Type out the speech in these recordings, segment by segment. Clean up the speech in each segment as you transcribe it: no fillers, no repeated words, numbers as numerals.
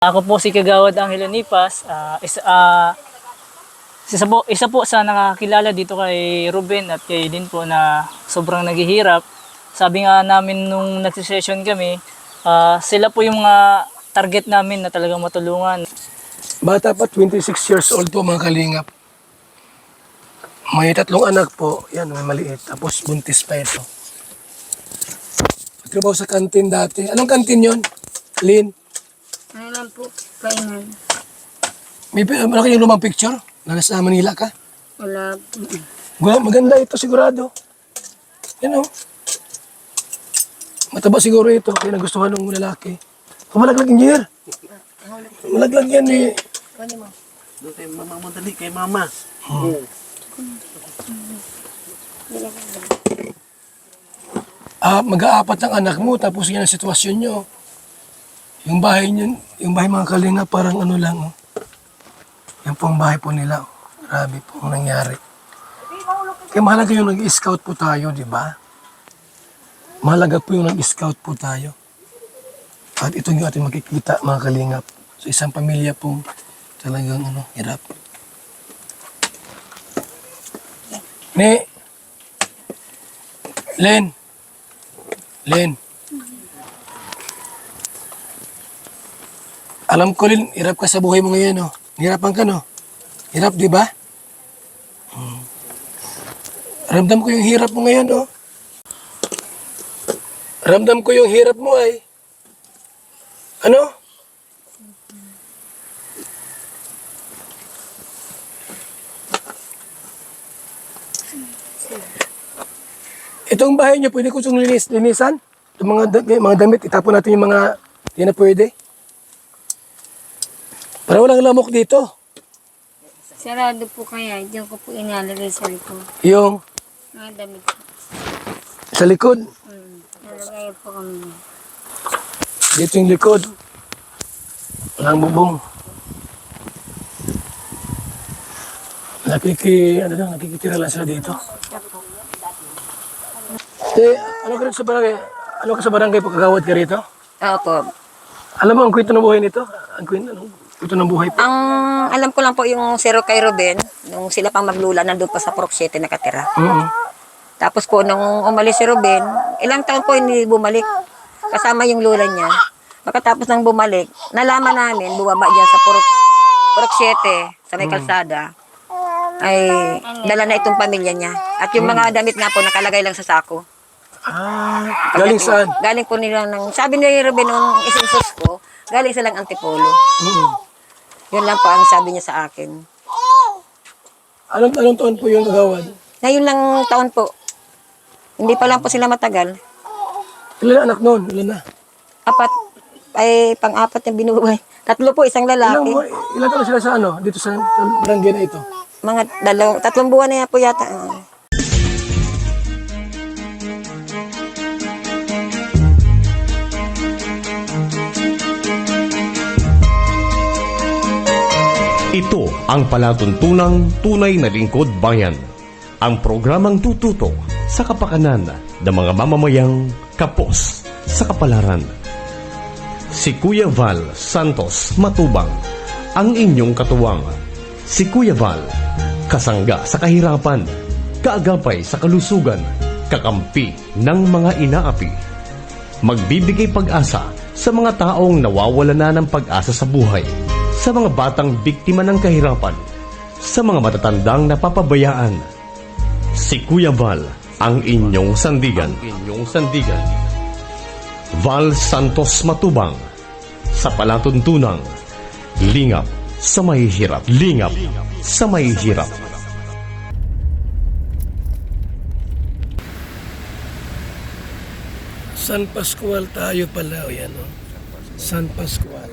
Ako po si Kagawad Angelo Nipas. Isa po sa nakakilala dito kay Ruben at kay din po na sobrang naghihirap. Sabi nga namin nung nagsisession kami, sila po yung mga target namin na talagang matulungan. Bata pa, 26 years old po mga kalingap. May 3 anak po. Yan, may maliit. Tapos buntis pa ito. Trabaho sa kantin dati. Anong kantin yon, Lynn? Ano lang po, kainan. May malaki yung lumang picture? Na nasa Manila ka? Wala po. Maganda ito sigurado. Yan o. Mataba siguro ito. Kaya nagustuhan ng lalaki. Malaglag engineer. Malaglag yan eh. Kunin mo. Doon kay mama mo dali, kay mama. Mag-aapat ang anak mo, tapos yan ang sitwasyon nyo. Yung bahay nyo, yung bahay mga kalinga, parang ano lang. Oh. Yan po ang bahay po nila. Oh. Marami pong nangyari. Kaya mahalaga yung nag-scout po tayo, di ba? Mahalaga po yung nag-scout po tayo. At ito yung ating makikita, mga kalingap. So isang pamilya pong talagang hirap. Len. Alam ko, Len, hirap ka sa buhay mo ngayon, no? Hirapan ka, no? Hirap, di ba? Ramdam ko yung hirap mo ngayon, no? Ramdam ko yung hirap mo, ay. Ano? Itong bahay niyo, pwede ko itong linisan? Itong mga damit, itapon natin yung mga hindi na pwede. Para walang lamok dito. Sarado po kaya, diyan ko po inalagay sa likod. Yung Mga damit po. sa likod. Nalagay po kami. Dito yung likod. Walang bubong. Nakikitira lang sila dito. Ano ka rin sa barangay? Ano ka sa barangay po, kagawad ka rito? Opo. Alam mo ang kwento ng buhay nito? Ang kwento ng buhay po. Ang alam ko lang po yung zero kay Ruben, nung sila pang maglula, nandun pa sa Purok 7 nakatira. Tapos po, nung umalis si Ruben, ilang taon po hindi bumalik. Kasama yung lula niya. Pagkatapos nang bumalik, nalaman namin, bumaba dyan sa Purok 7, sa may kalsada, ay dala na itong pamilya niya. At yung mga damit nga po, nakalagay lang sa sako. Galing saan? Galing po nila ng, sabi ni Ruben nung isinsos ko, galing silang Antipolo. Yun lang po ang sabi niya sa akin. Anong taon po yung kagawad? Ngayon lang taon po. Hindi pa lang po sila matagal. Ilan na anak noon? Ilan na? 4, ay pang-4 yung binubuhay. 3 po, isang lalaki. Ilan taon sila sa dito sa barangay na ito? Mga 3 buwan na yan po yata. Ito ang palatuntunang tunay na lingkod bayan. Ang programang tututo sa kapakanan ng mga mamamayang kapos sa kapalaran. Si Kuya Val Santos Matubang, ang inyong katuwang. Si Kuya Val, kasangga sa kahirapan, kaagapay sa kalusugan, kakampi ng mga inaapi. Magbibigay pag-asa sa mga taong nawawala na ng pag-asa sa buhay, sa mga batang biktima ng kahirapan, sa mga matatandang napapabayaan. Si Kuya Val, ang inyong sandigan. Val Santos Matubang, sa palatuntunang lingap sa mahihirap. Lingap sa mahihirap. San Pascual tayo pala. O yan, San Pascual.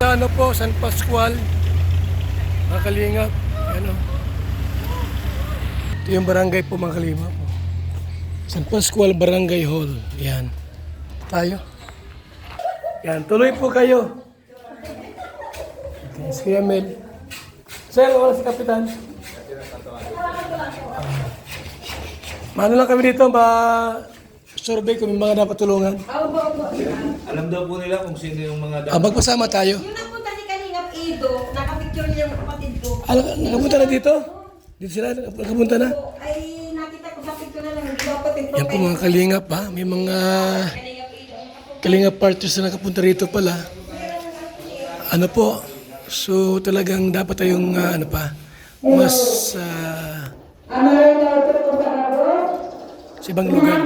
Ano po, San Pascual. Mga kalingap. Yan, ito yung barangay po, mga kalingap. San Pascual Barangay Hall. Yan. Tayo. Yan, tuloy po kayo. Okay, si Kuya Mel. Sir, wala si Kapitan. Mano lang kami dito, survey kung may mga dapat tulungan. Alam daw po nila kung sino yung mga Magpasama tayo. Yung nagpunta si Kalingap Edo, nakapicture niya yung kapatid ko. Nakapunta na dito? Dito sila, nakapunta na? Ay, nakita ko sa picture na lang, hindi daw kapatid ko. Yan po mga kalingap ha. May mga kalingap partners na nakapunta rito pala. Ano po, so talagang dapat tayong mas sa ibang lugar.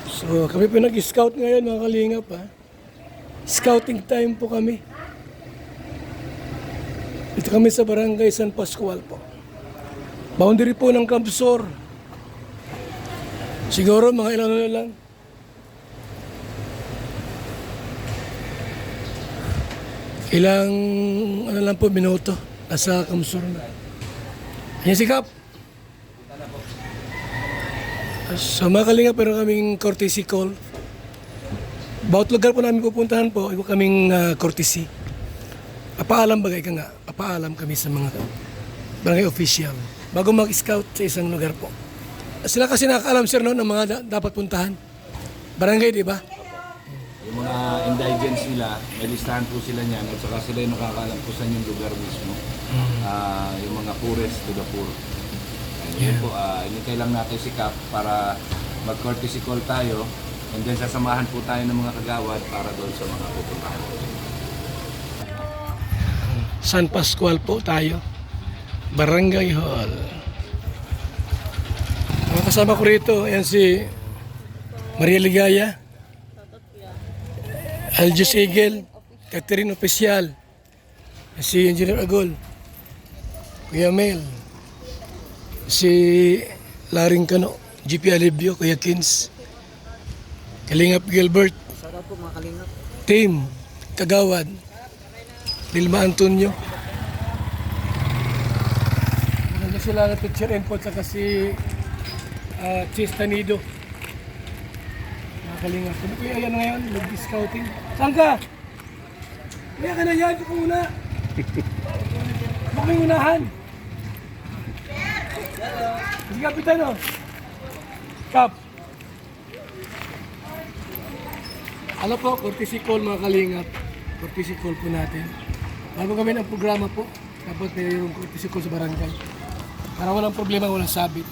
So kami po nag-scout ngayon mga kalingap ha. Scouting time po kami. Dito kami sa Barangay San Pascual po. Boundary po ng Camsor. Siguro mga ilan na lang. Ilang lang po minuto. Nasa Camsor na. Ayan si Kap. So mga kalinga, pero kaming courtesy call. Bawat lugar po namin pupuntahan po, iba kaming courtesy. Papaalam bagay ka nga. Papaalam kami sa mga barangay official. Bago mag-scout sa isang lugar po. Sila kasi nakakaalam sir no, ng mga dapat puntahan. Barangay, di ba? yung mga indigents nila, may listahan po sila niyan at saka sila yung nakakaalam kung saan yung lugar mismo. Yung mga poorest to the poor. Yun po, inintay lang natin si Kap para mag-courtesy call tayo and then sasamahan po tayo ng mga kagawad para doon sa mga pupuntahan. San Pascual po tayo. Barangay Hall. Ang kasama ko rito, ayan si Maria Ligaya, Aljus Eagle, Catherine Oficial, si Engineer Agol, Kuya Mel, si Laring Kano, GP Alibio, Kuya Kins, Kalingap Gilbert, Team, Kagawad, Lilma Antonio. Nandun sila na picture input saka si Chis Tanido. Mga Kalingap. Kung kuya yan ngayon, mag-scouting. Saan ka? Kaya ka na yan, ito ka muna. Baka may unahan. Si Kapitan o. Kap. Ano po, courtesy call mga Kalingap. Courtesy call po natin. Bago kami ng programa po, dapat mayroong courtesy call sa barangay. Para walang problema, walang sabit.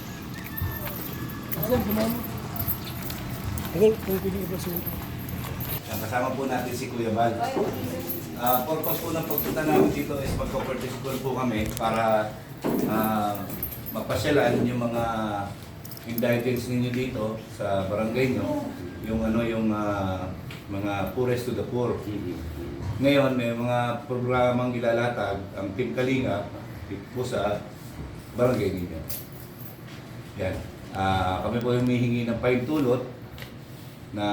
Asan, kumama? Agol, kung pwede i-braso ito. Kasama po natin si Kuya Bal. Purpose po ng pagpunta namin dito is magko-courtesy call po kami para magpasyalan yung mga indigents ninyo dito sa barangay nyo. Yung mga poorest to the poor. Ngayon, may mga programang ilalatag ang Team Kalingap po sa barangay ninyo. Yan. Kami po humihingi ng pahintulot na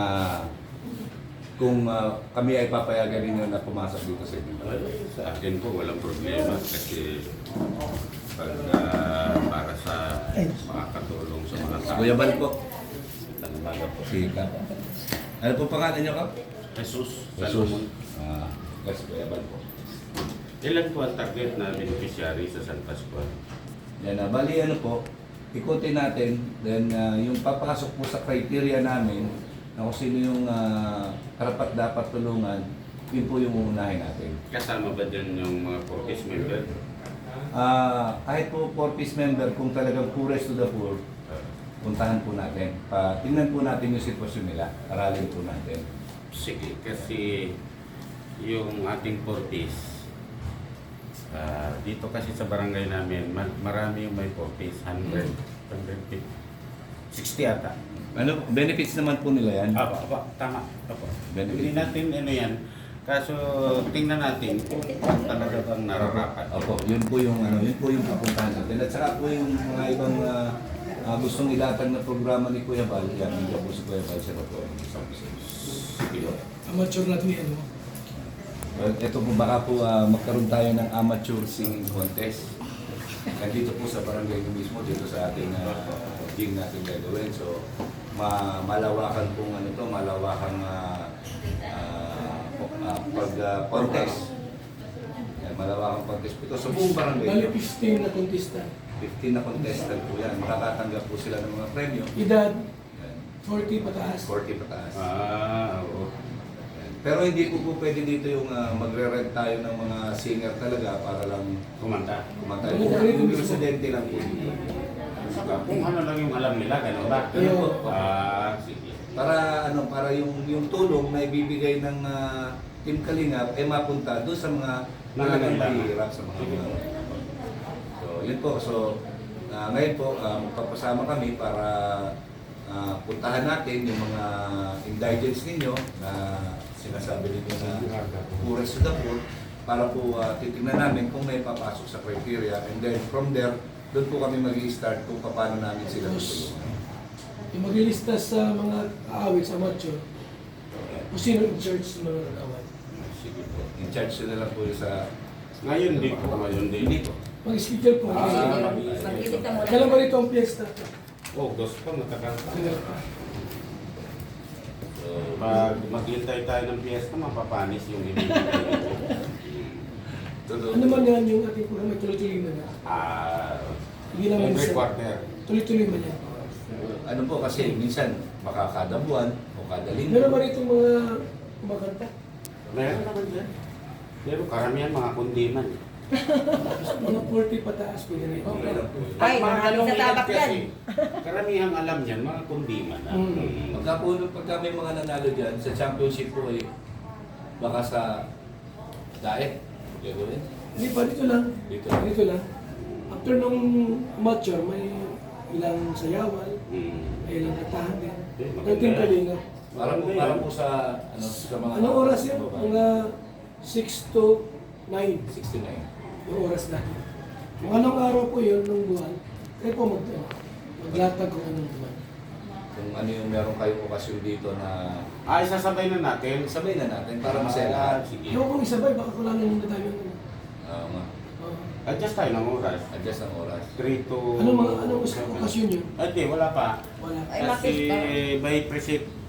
kung kami ay papayagan ninyo na pumasok dito sa inyo. Sa akin po walang problema kasi para sa makakatulong sa mga tao. Kuya Bal po. Talaga po. Si Kap. Ano po pangalan niyo, Kap? Jesus. Jesus. Kasi Kuya Bal po. Ilan po ang target na beneficiary sa San Pascual? Yan, bali ano po, ikutin natin, then yung papasok po sa criteria namin na kung sino yung karapat dapat tulungan, yun po yung uunahin natin. Kasama ba dyan yung mga Porkis member? Kahit po 4-piece member, kung talagang poorest to the poor, puntahan po natin. Tingnan po natin yung sitwasyon nila, aralin po natin. Sige, kasi yung ating Porkis, dito kasi sa barangay namin, marami yung may Porkis, 100, 150, 60 ata. Ano, benefits naman po nila yan? Aba, tama. Aba. Benefit. Hindi natin ano yan. Kaso tingnan natin kung talaga bang nararapat. Opo, yun po yung pupuntahan natin. At saka po yung mga ibang gustong ilatag na programa ni Kuya Bal, yan, hindi po si Kuya Bal sa po. Amateur natin yan. Ito po baka po magkaroon tayo ng amateur singing contest. Nandito po sa barangay mismo, dito sa ating gym natin gagawin. So, malawakan pong malawakan pag-contest. Malawakan contest po ito sa buong barangay. Bali 15 na kontista. 15 na contestant po yan. Makakatanggap po sila ng mga premyo. Edad, Yan, 40 pataas. 40 pataas. Oo. Pero hindi po pwede dito yung magre-rent tayo ng mga singer talaga para lang Kumanta. kumanta. Yung residente lang po dito. Kung ano lang yung alam nila, gano'n ba? Ano po? Sige. Para yung tulong na ibibigay ng Team Kalingap ay mapunta doon sa mga talagang mahihirap sa mga So, yun po. So, ngayon po, magpapasama kami para puntahan natin yung mga indigents ninyo na sinasabi ninyo na poorest to the poor para po titingnan namin kung may papasok sa criteria, and then from there, doon po kami mag-i-start kung paano namin sila tutulungan. Yung maglilista sa mga aawit sa macho, kung sino in charge sa mga nag-awat. Sige po. In charge sila lang po sa... Ngayon din po, ngayon din. Hindi po. Mag-schedule po. Mag-edit na muna. Kailan ba rito ang piyesta? August pa, matagal pa. So, Pag maghintay tayo ng piyesta, mapapanis yung ibibigay nito. Ano man yan yung ating programa, tuloy-tuloy man yan. Hindi naman Every isa. quarter. Tuloy-tuloy man yan. ano po kasi minsan baka kada buwan o kada linggo. Meron ba rito mga kumakanta? Meron naman dyan. Pero karamihan mga kundiman. Mga 40 pataas po yan. Okay lang po. Ay, Mga marami anong sa edad tabak yan. Karamihan alam niyan, mga kundiman. Pagka may mga nanalo dyan sa championship po eh, baka sa daet. Gagawin. Hindi pa, dito lang. Dito. Dito lang. After nung mature, may ilang sayawal, may ilang katahan din. Pagdating kalinga. Para po sa ano sa mga Anong oras yan? Mga 6 to 9. 69. Yung oras natin. Kung anong araw po yun, nung buwan, kayo po maglatag kung anong buwan. Kung ano yung meron kayong okasyon dito na Ay, sasabay na natin. sabay na natin para masaya lahat. Sige. Yung kung isabay, baka kulangan muna tayo. Nga. Adjust tayo ng oras. Adjust ang oras. 3 to... Anong okasyon yun? Hindi, wala pa. Wala. Ay, Kasi makita. may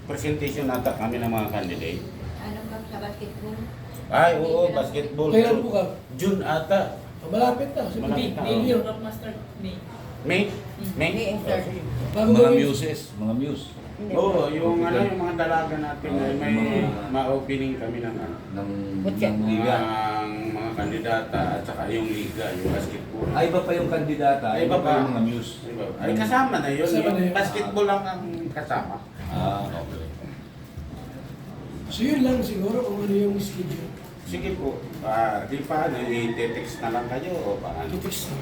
presentation ata kami ng mga candidate. Ano ba sa basketball? Ay, oo, basketball. Kailan po ka? June ata. Malapit na. So, Malapit na. May year. May? May? May insert. Bago Mga gawin- muses, mga muse Oo, yung ano, yung mga dalaga natin, ay may Mga- ma-opening kami ng ano. ng Butya. liga. Mga kandidata at saka yung liga, yung basketball. Ay, iba pa yung kandidata, Ay, iba iba pa pa. yung mga muse. Ay, kasama na yun. Kasama na Yung yun. basketball lang ang kasama. Okay. So yun lang siguro kung ano yung schedule. Sige po, di pa, i-text na lang kayo o paano? Titis.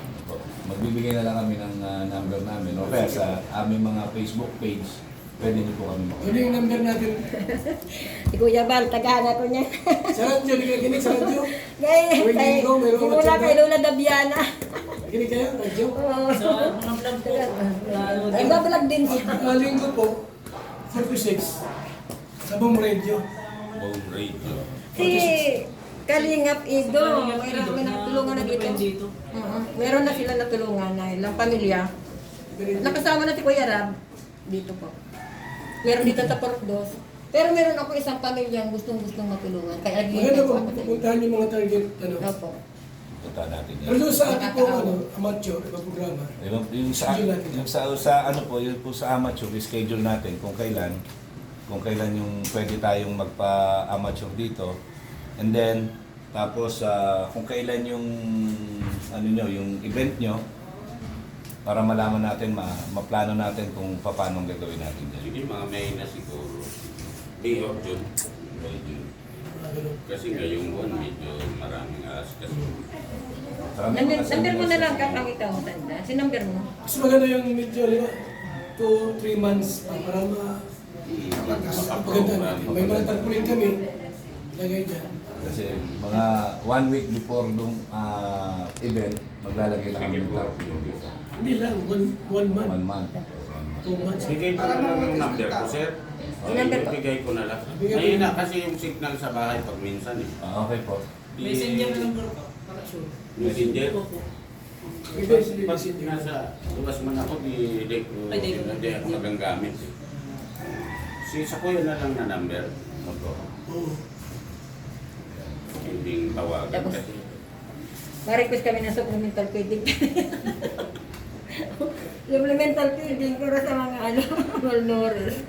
Magbibigay na lang kami ng number namin o kaya sa aming mga Facebook page, pwede niyo po kami Ano yung number natin? Si Kuya Bal, tagahan ako niya. Sa radyo, hindi ka kinig sa radyo. Gaya, Tuwing linggo, mayroon ka simula chat kay na? Lola Dabiana. Kinig kayo, radyo. Ay, babalag din siya. Linggo po, 46. Sa buong radio. Home radio. Si Kalingap Ido, mayroon kami natulungan na dito. Meron na sila natulungan na ilang pamilya. Nakasama na si Kuya Rab dito po. Meron dito sa Porkdos. Pero meron ako isang pamilyang gustong-gustong matulungan. Kaya Maganda po, ako sa pupuntahan yung mga target. Ano. Opo. punta natin yan. Pero doon sa ating po, amateur, ibang programa. Yung sa ano po, yung po sa amateur, schedule natin kung kailan yung pwede tayong magpa-amateur dito. And then, tapos kung kailan yung ano nyo, yung event nyo, para malaman natin, maplano natin kung paano gagawin natin yan. Sige, mga May na siguro. May of June. May June. Kasi ngayong buwan, medyo maraming alas kasi. Number mo na lang kakang ikaw matanda. Si number mo. Mas maganda yung medyo, 2-3 months para mapaganda. May mga tarpulin kami, lagay dyan. Kasi mga 1 week before nung event, maglalagay lang kami ng tarpaulin dito. Hindi lang, 1 month, 1 month. 2 months. Bigay ko na lang yung number ko, sir. Bigay ko na lang. Mahina kasi yung signal sa bahay pag minsan eh. Okay po. Messenger na lang Messenger? Pwede, sige, Pag sige. nasa labas man ako, hindi ako nagagamit eh. Sa kuya na lang na number. Oo. Hindi tawagan Tapos, kasi. ma-request kami ng supplemental feeding. Supplemental feeding para sa mga malnourished.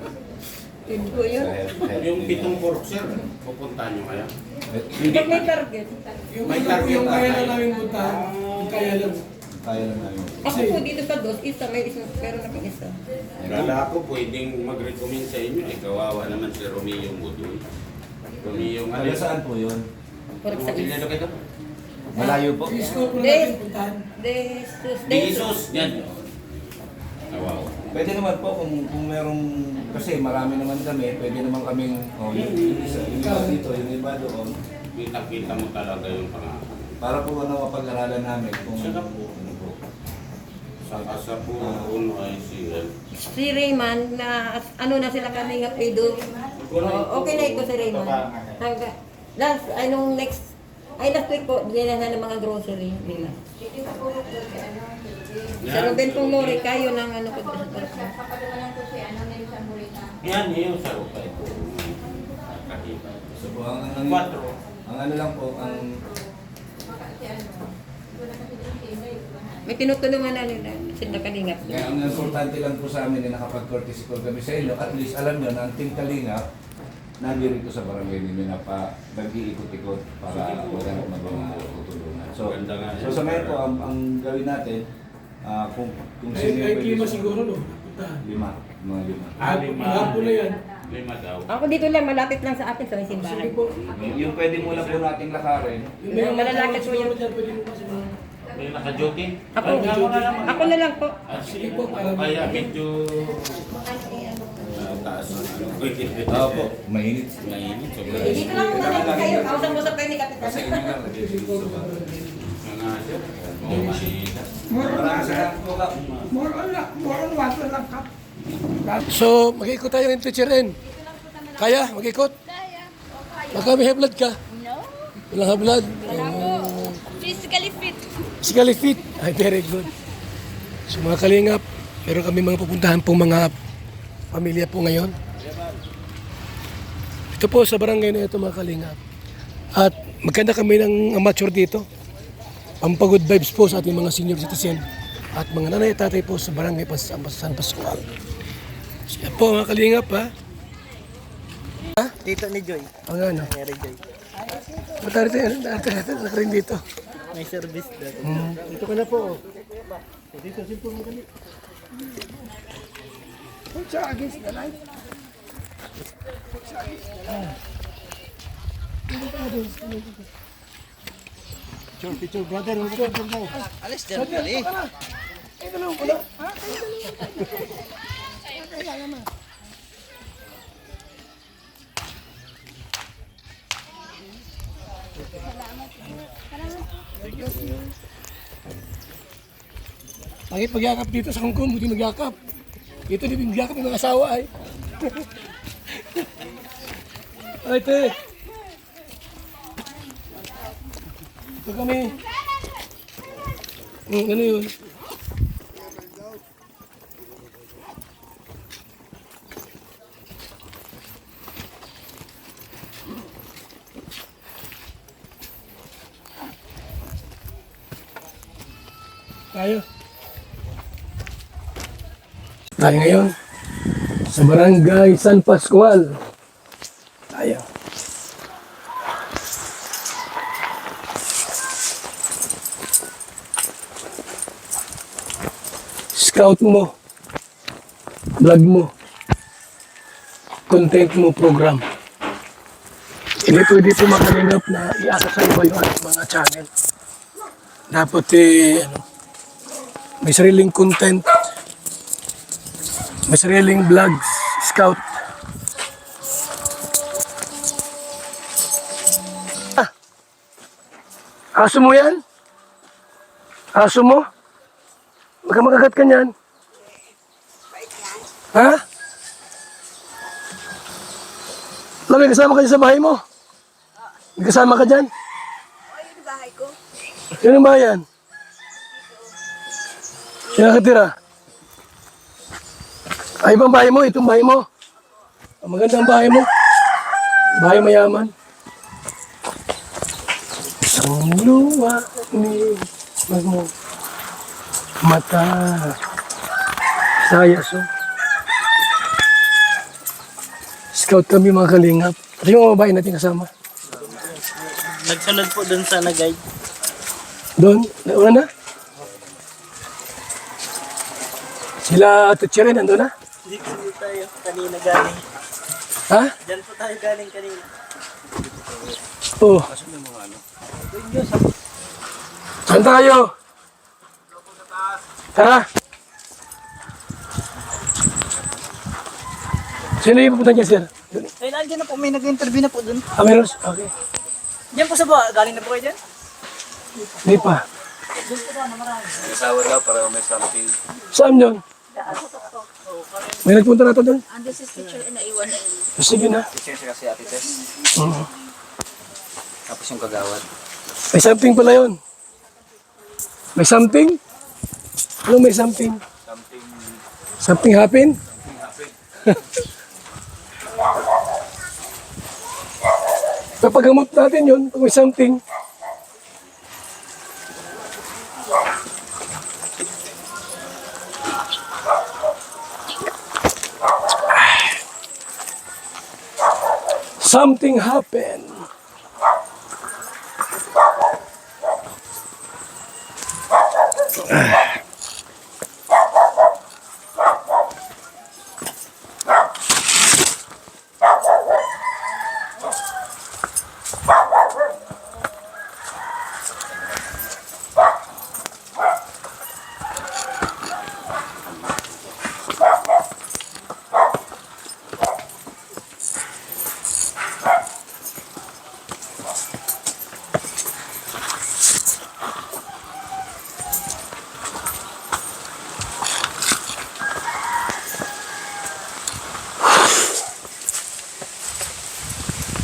Yung pitong purok, sir, pupuntahan nyo kaya? Pag may target. May target Yung na kaya tayo. lang namin puntahan, yung kaya lang. Kaya lang namin. Ako po dito sa dos, isa may isang, pero na isa. Kala ko pwedeng mag-recommend sa inyo. Kawawa naman si Romeo Mudoy. Romeo, ano Taga saan po yun? Pork sa is. Ano kayo? Malayo po. Isko po natin puntahan. Jesus, yan. Kawawa. Pwede naman po kung merong, kasi marami naman kami, pwede naman kaming, yung iba dito, yung iba doon, Kita-kita mo talaga yung pangako. para po mapag-aralan namin kung Saka po. ano po. Sa po, uno ay CL. Si Rayman, na ano na sila kami nga pedo. Okay na ito si Rayman. Last, anong next, last week po, bilhin na ng mga grocery nila. Sa Ruben pong lori, kayo ng ano ko. Yan, yung sa upay po. Kakita. So po, ang ano lang po, ang May tinutulungan na nila, sila kalingap. kaya ang importante lang po sa amin na nakapag-courtesy call kami sa inyo, at least alam nyo na ang Team Kalingap nandito sa barangay ninyo na nag-iikot-ikot para wala na magtutulungan. So, Ganda nga yan. so sa ngayon po, ang gawin natin, kung sino Ay, yung klima pwede- siguro, no? Puntahan. mga lima. Lima. Hapon na yan. Lima daw. Ako dito lang, malapit lang sa akin sa may simbahan. Sige po. Yung pwede mo lang po nating lakarin, Yung may Malalakad po siguro yun. dyan, pwede mo kasi mga... May naka-duty? Ako na lang po. Sige po, para Kaya medyo taas na po, mainit. Mainit. Sobrang Dito lang muna lang kayo. Kausap-usap kayo ni Kapitan. Kasi inyo lang, lagay dito sa bahay. mga sir. Mainit. Maraming salamat po, Kap. So, mag-ikot tayo ng teacher rin. Kaya, mag-ikot? Baka may high blood ka? No. Walang high blood? Physically fit. Physically fit? Ay, very good. So, mga kalingap, meron kami mga pupuntahan pong mga pamilya po ngayon. Ito po sa barangay na ito, mga kalingap. At magkanda kami ng amateur dito. Pampagod vibes po sa ating mga senior citizen at mga nanay at tatay po sa barangay San Pascual. Siya po, mga kalingap, ha? Dito ni Joy. Ang ano? Mary Joy. Matari tayo, nakarin dito. May service doon. Dito ka na po. Dito, simple mo kami. Picture, brother. Alis dyan, dali. Bakit magyakap dito sa Hong Kong, buti magyakap. Dito di magyakap ng mga asawa ay. Ay, te. Ito kami. Ano yun? Tayo. Tayo ngayon sa Barangay San Pascual. Tayo. Scout mo, vlog mo, content mo, program. Hindi pwede po makalingap na iasa sa iba yung ating mga channel. Dapat may sariling content, may sariling vlogs, scout. Aso mo yan? Aso mo? Baka makagat ka niyan. Ha? Wala, may kasama ka dyan sa bahay mo? May kasama ka dyan? Yung bahay ko. Yan ang bahay yan? Siya nakatira? Ay, ibang bahay mo, itong bahay mo. Ang magandang bahay mo. Bahay mayaman. Isang luwa ni mo mata sayas oh. Scout kami mga kalingap. At yung mga babae natin kasama. Nagsunod po dun sa nag-guide. Doon, nauna na. Sila Tutsi rin, nandun na. Dito tayo kanina galing. Ha? Diyan po tayo galing kanina. Oo. Saan tayo? Tara. Sino yung pupunta niya, sir? Ay, nandiyan na po. May nag-interview na po dun. Ah, meron? Okay. Diyan po sa ba? Galing na po kayo dyan? Hindi pa. Asawa daw para may something. Saan yun? May nagpunta na ito doon? Ando si teacher na iwan. Sige na. Teacher siya kasi Ate Tess. Oo. Tapos yung kagawad. May something pala yun. May something? Ano may something? Something happen? Papagamot natin yun kung may something. Something happened.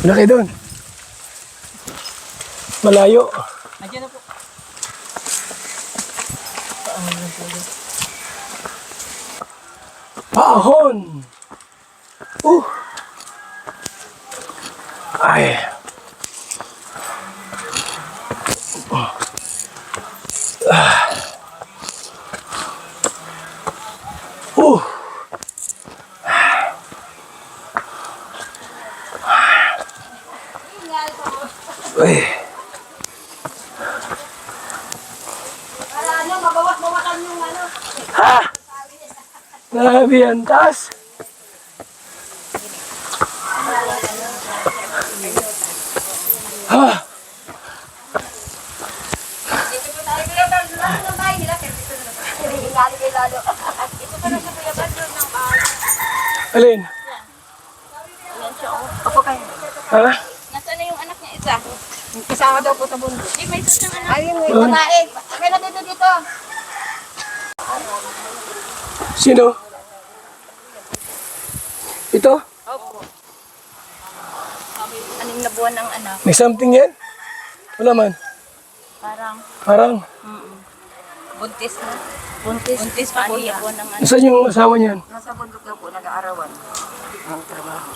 Wala kayo doon. Malayo. Nandiyan na po. Paahon. Ay. Ay. Ha? Grabe yan, taas. Ha? Alin? Opo kayo. Ha? Nasaan na yung anak niya isa? Kasama daw po sa bundok. Di may isa siyang anak. Ay, yung babae. Kaya na dito. Sino? Ito? Opo. 6 na buwan ng anak. May something yan? Wala man. Parang? Buntis na. Buntis pa po yan. Buwan ng anak. Saan yung asawa niyan? Nasa bundok na po, nag-aarawan. Ang trabaho.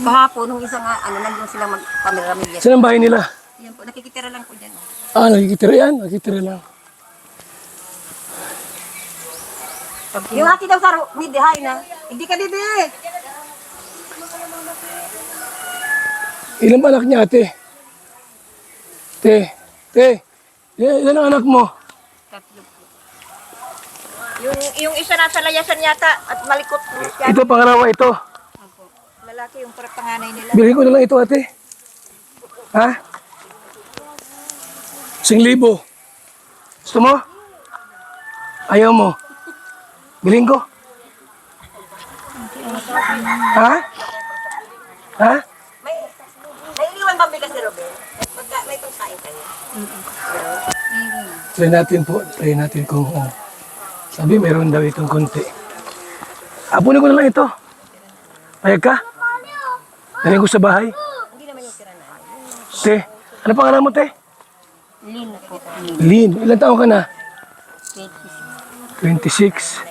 Kahapon, nung isa nga, nandun sila magpamiramilya. Saan ang bahay nila? Yan po, nakikitira lang po dyan. Ah, nakikitira yan. Nakikitira lang. Yung ate daw sa mid-high na, hindi ka bibi. Ilang anak niya, ate? Ilan ang anak mo? Tatlo po. Yung isa nasa layasan yata at malikot. Ito, pangalawa ito. Lalaki yung panganay nila. Bilhin ko na lang ito, ate. Ha? 1,000. Gusto mo? Ayaw mo? Bilhin ko? Ha? Ha? May iniwan ba bigas ni Robel? May pagkain kayo. Try natin po. Try natin kung sabi meron daw itong konti. Apunin ko na lang ito. Payag ka? Dalhin ko sa bahay. Hindi naman yung sira na. Te, ano pangalan mo, te? Lin po. Lin. Ilan taon ka na? 26.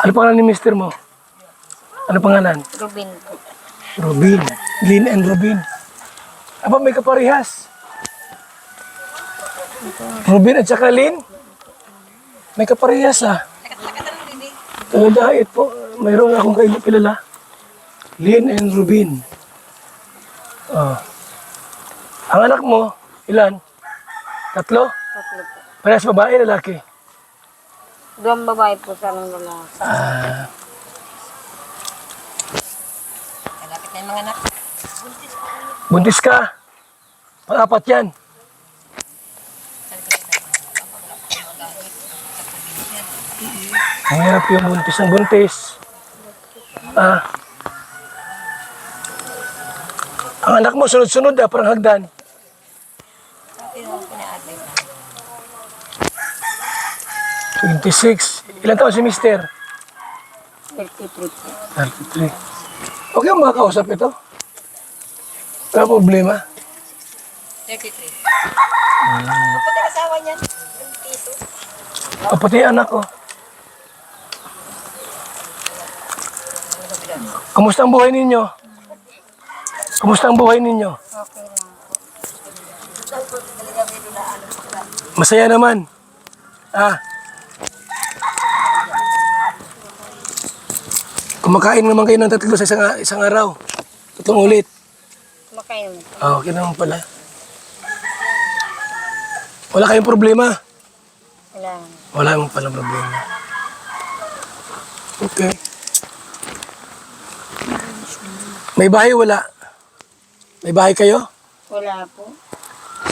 Ano pangalan ni mister mo? Ano pangalan? Robin po. Robin. Lin and Robin. Aba, may kaparehas. Robin at saka Lin? May kaparehas ah. Taga-diet po. Mayroon akong kilala. Lynn and Rubin. Oh. Ang anak mo, ilan? 3? Tatlo po. Parehas babae, lalaki. 2 babae po sa aming lalaki. Malapit na yung mga anak. Buntis ka. Pang-4 yan. Ang hirap yung buntis ng buntis. Ang anak mo, sunod-sunod parang hagdan. 26. Ilan taon si Mister? 33 po. 33. Okay ang makakausap ito? Wala problema? 33. Kapag asawa niya, yung piso. O pati anak ko. Kumusta ang buhay ninyo? Kumusta ang buhay ninyo? Okay lang po. Masaya naman. Kumakain naman kayo ng 3 sa isang araw. 3 ulit. Kumakain naman. Okay naman pala. Wala kayong problema? Wala. Wala naman pala problema. Okay. May bahay wala? May bahay kayo? Wala po.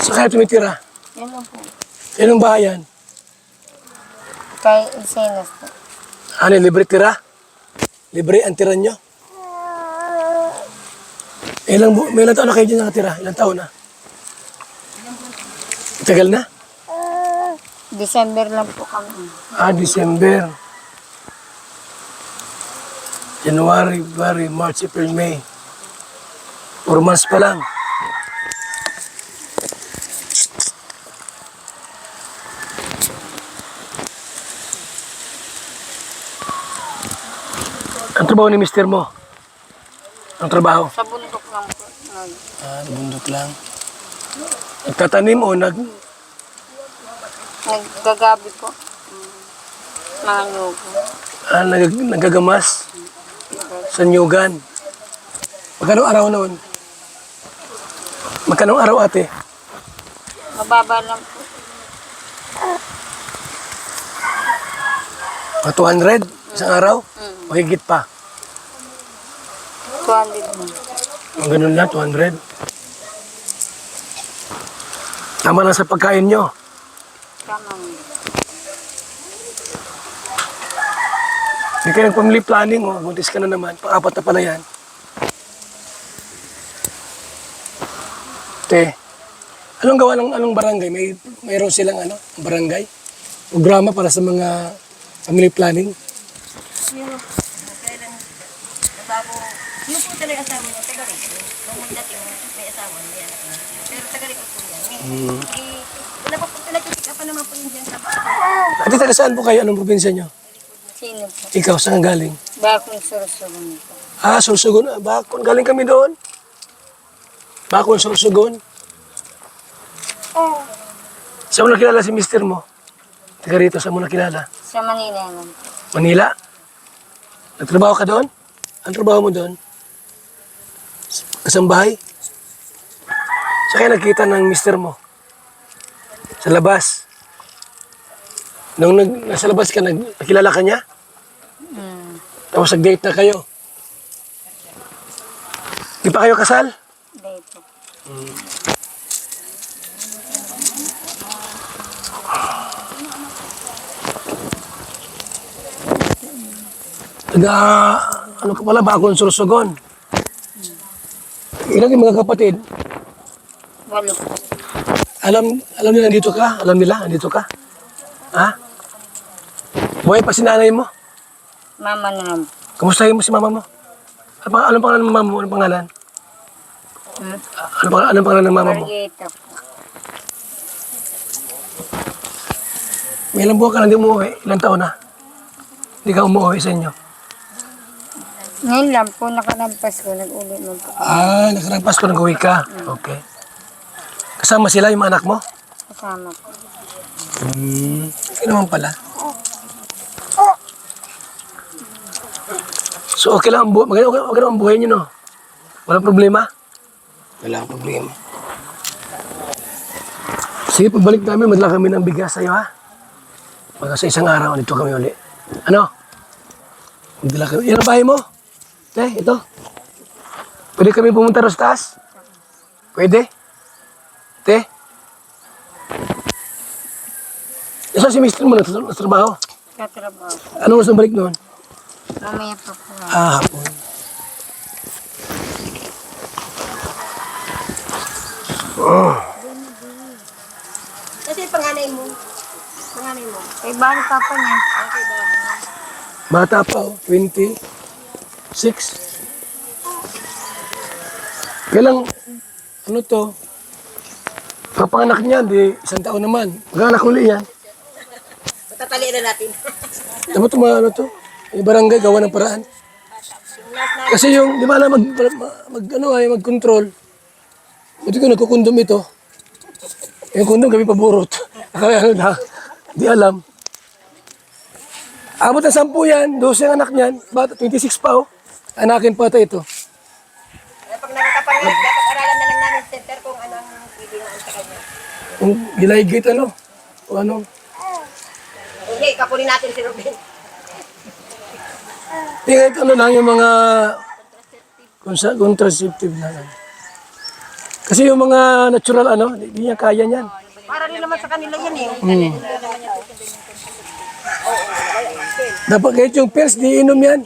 Saan kayo tumitira? Yan lang po. Anong bahay yan? Kay Isenas po. Ano, libre tira? Libre ang tira nyo? May ilang taon na kayo dyan nakatira? Ilang taon na? Tagal na? December lang po kami. December. January, February, March, April, May. 4 months pa lang. Ang trabaho ni mister mo? Ang trabaho? Sa bundok lang po. Bundok lang. Nagtatanim o Naggagabi po. Mga nyugo. nagagamas sa nyugan? Magkano araw noon? Magkano araw ate? Mababa lang po. Mga 200 isang araw? O higit pa? 200 mo. Ang ganun lang, 200. Tama lang sa pagkain nyo. Tama mo. Hindi kayo nag-family planning, buntis ka na naman. Pang-4 na pala yan. Anong gawa ng anong barangay? Mayroon silang barangay? Programa para sa mga family planning? Yung po talaga asawa niya, taga rin. Nung dating may asawa niya. Pero taga rin po yan. Wala pa po pinag-check pa naman po yun dyan sa bahay. Ate, taga saan po kayo? Anong probinsya nyo? Sino po? Ikaw, saan galing? Bakong Sorsogon po. Sorsogon. Bakon. Galing kami doon. Bakon, Sorsogon. Saan mo nakilala si mister mo? Taga rito, saan mo nakilala? Sa Manila naman po. Manila? Nagtrabaho ka doon? Ang trabaho mo doon? Kasambahay? Saan kayo nakita ng mister mo? Sa labas? Nung nasa labas ka, nakilala ka niya? Tapos nag-date na kayo? Di pa kayo kasal? Dahil po. Ano ka pala, Bakon Sorsogon? Ilan yung mga kapatid? 8 po. Alam nila nandito ka? Alam nila nandito ka? Ha? Buhay pa si nanay mo? Mama na lang. Kamustahin mo si mama mo? Anong pangalan ng mama mo? Anong pangalan? Anong pangalan ng mama mo? Marieta po. May ilang buwan ka na hindi umuwi? Ilang taon na? Hindi ka umuwi sa inyo? Ngayon lang po, nakalampas ko, nag-uli mo po. Nakarang Pasko nag-uwi ka? Okay. Kasama sila yung mga anak mo? Kasama po. Okay naman pala. So okay lang, okay lang ang buhay niyo, no? Walang problema? Walang problema. Sige, pagbalik namin, madala kami ng bigas sa'yo, ha? Baka sa isang araw, dito kami uli. Ano? Magdala kami. Yan ang bahay mo? Ito. Pwede kami pumunta rin sa taas? Pwede? Saan si mister mo na trabaho? Katrabaho. Anong oras na balik noon? Mamaya pa po. Hapon. Kasi panganay mo. Kay bahan papa niya. Okay ba? Bata pa, 26. Kailang, ano to? Kapanganak niya, di isang taon naman. Mag-anak uli yan. Tatalian na natin. Dapat ano to? Yung barangay, gawa ng paraan. Kasi yung, di ba alam, mag-control. Buti ko nagkukundom ito. Yung kundom kami paborot. Kaya ano na, di alam. Abot ng 10 yan, 12 ang anak niyan. Bata, 26 pa, oh. Anakin pa ito. Pag nakakapangat, dapat aralan na lang namin center kung ano ang pilihan sa kanya. Kung gilaygit, ano? O ano? Hindi, kapunin natin si Ruben. Tingnan ano lang yung mga contraceptive na. Kasi yung mga natural, ano, hindi niya kaya niyan. Para rin naman sa kanila yan eh. Dapat kahit yung pills, di inom yan.